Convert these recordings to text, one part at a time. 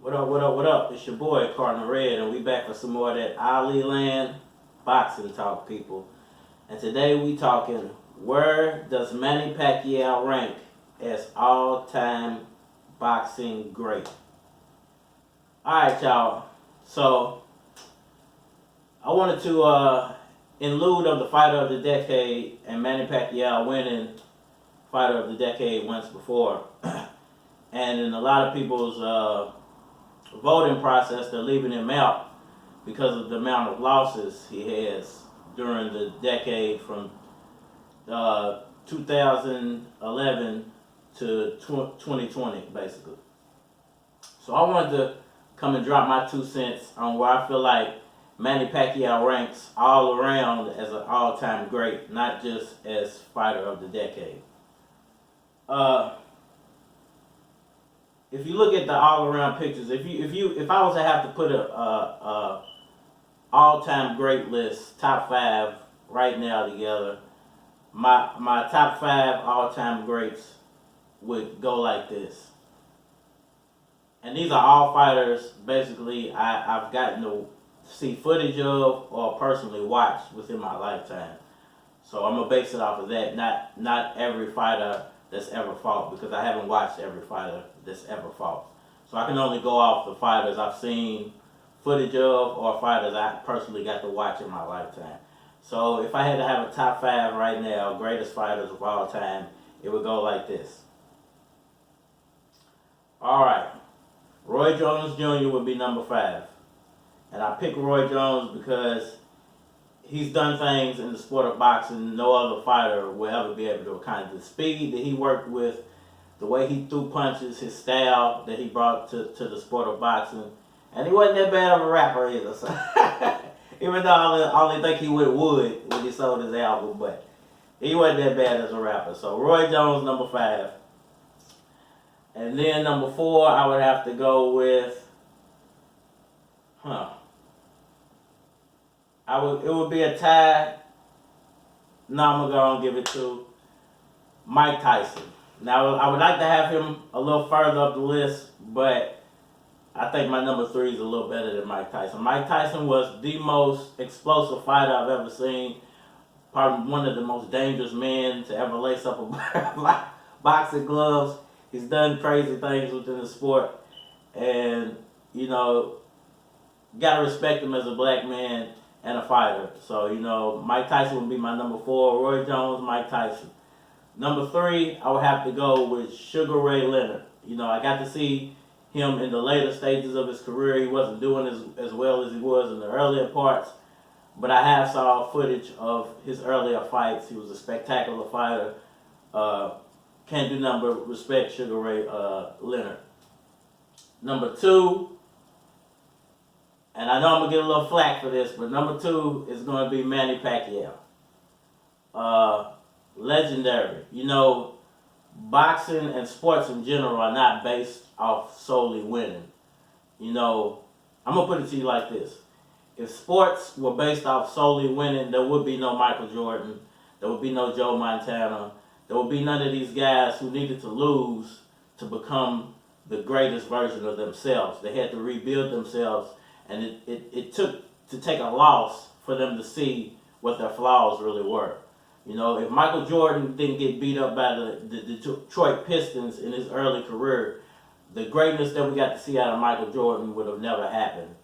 What up, what up, what up? It's your boy, Cardinal Red, and we back for some more of that Ali Land boxing talk, people. And today we talking, where does Manny Pacquiao rank as all-time boxing great? Alright, y'all. So, I wanted to, in lieu of the Fighter of the Decade and Manny Pacquiao winning Fighter of the Decade once before, and in a lot of people's voting process, they're leaving him out because of the amount of losses he has during the decade from 2011 to 2020, basically. So I wanted to come and drop my 2 cents on where I feel like Manny Pacquiao ranks all around as an all-time great, not just as fighter of the decade. If you look at the all-around pictures, if I was to have to put a all-time great list, top 5 right now together, my top 5 all-time greats would go like this. And these are all fighters basically I've gotten to see footage of or personally watch within my lifetime. So I'm gonna base it off of that, not every fighter that's ever fought, because I haven't watched every fighter that's ever fought. So I can only go off the fighters I've seen footage of or fighters I personally got to watch in my lifetime. So if I had to have a top 5 right now, greatest fighters of all time, it would go like this. Alright, Roy Jones Jr. would be number 5. And I pick Roy Jones because he's done things in the sport of boxing no other fighter will ever be able to accomplish. The speed that he worked with, the way he threw punches, his style that he brought to the sport of boxing. And he wasn't that bad of a rapper either. So even though I only think he went wood when he sold his album, but he wasn't that bad as a rapper. So Roy Jones, number 5. And then number 4, I would have to go with, it would be a tie. No, I'm gonna give it to Mike Tyson. Now I would like to have him a little further up the list, but I think my number 3 is a little better than Mike Tyson. Mike Tyson was the most explosive fighter I've ever seen. Probably one of the most dangerous men to ever lace up a boxing gloves. He's done crazy things within the sport, and gotta respect him as a black man and a fighter. So, Mike Tyson would be my number 4. Roy Jones, Mike Tyson. Number 3, I would have to go with Sugar Ray Leonard. I got to see him in the later stages of his career. He wasn't doing as well as he was in the earlier parts, but I have saw footage of his earlier fights. He was a spectacular fighter. Can't do nothing but respect Sugar Ray Leonard. Number 2, and I know I'm going to get a little flack for this, but number 2 is going to be Manny Pacquiao. Legendary. Boxing and sports in general are not based off solely winning. I'm going to put it to you like this. If sports were based off solely winning, there would be no Michael Jordan. There would be no Joe Montana. There would be none of these guys who needed to lose to become the greatest version of themselves. They had to rebuild themselves. And it took to take a loss for them to see what their flaws really were. If Michael Jordan didn't get beat up by the Detroit Pistons in his early career, the greatness that we got to see out of Michael Jordan would have never happened.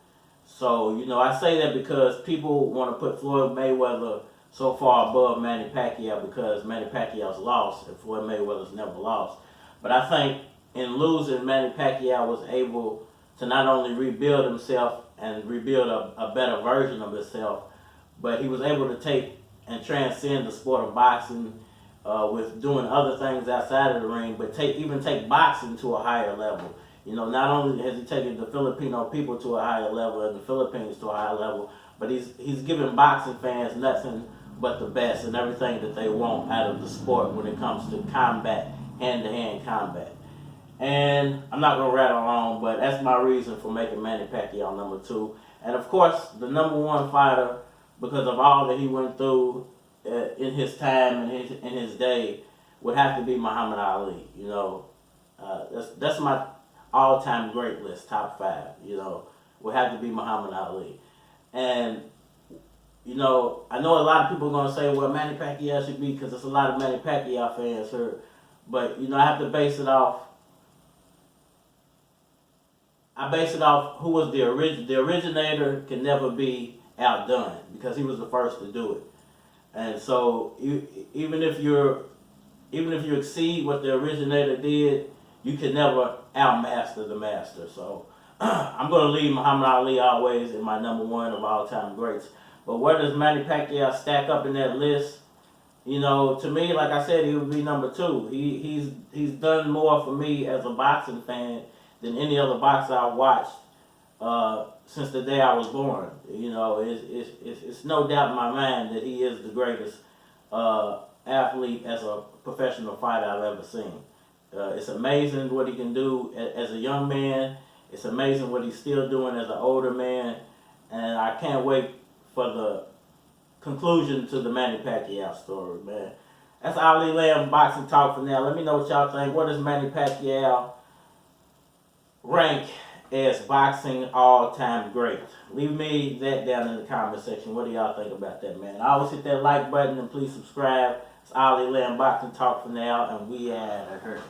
So, I say that because people want to put Floyd Mayweather so far above Manny Pacquiao because Manny Pacquiao's lost and Floyd Mayweather's never lost. But I think in losing, Manny Pacquiao was able to not only rebuild himself and rebuild a better version of himself, but he was able to take and transcend the sport of boxing with doing other things outside of the ring, but even take boxing to a higher level. Not only has he taken the Filipino people to a higher level and the Philippines to a higher level, but he's giving boxing fans nothing but the best and everything that they want out of the sport when it comes to combat, hand-to-hand combat. And I'm not going to rattle on, but that's my reason for making Manny Pacquiao number 2. And of course, the number 1 fighter, because of all that he went through in his time and in his day, would have to be Muhammad Ali. That's my all-time great list, top 5, would have to be Muhammad Ali. And, I know a lot of people are going to say, well, Manny Pacquiao should be, because there's a lot of Manny Pacquiao fans here. But, I have to base it off who was the originator can never be outdone because he was the first to do it. And so even if you exceed what the originator did, you can never outmaster the master. So I'm going to leave Muhammad Ali always in my number 1 of all time greats. But where does Manny Pacquiao stack up in that list? To me, like I said, he would be number 2. He's done more for me as a boxing fan than any other boxer I've watched since the day I was born. It's no doubt in my mind that he is the greatest athlete as a professional fighter I've ever seen. It's amazing what he can do as a young man. It's amazing what he's still doing as an older man. And I can't wait for the conclusion to the Manny Pacquiao story, man. That's Ali Lamb Boxing Talk for now. Let me know what y'all think. What does Manny Pacquiao rank as boxing all-time great? Leave me that down in the comment section. What do y'all think about that, man? Always hit that like button and please subscribe. It's Ali Lamb Boxing Talk for now, and we out of here.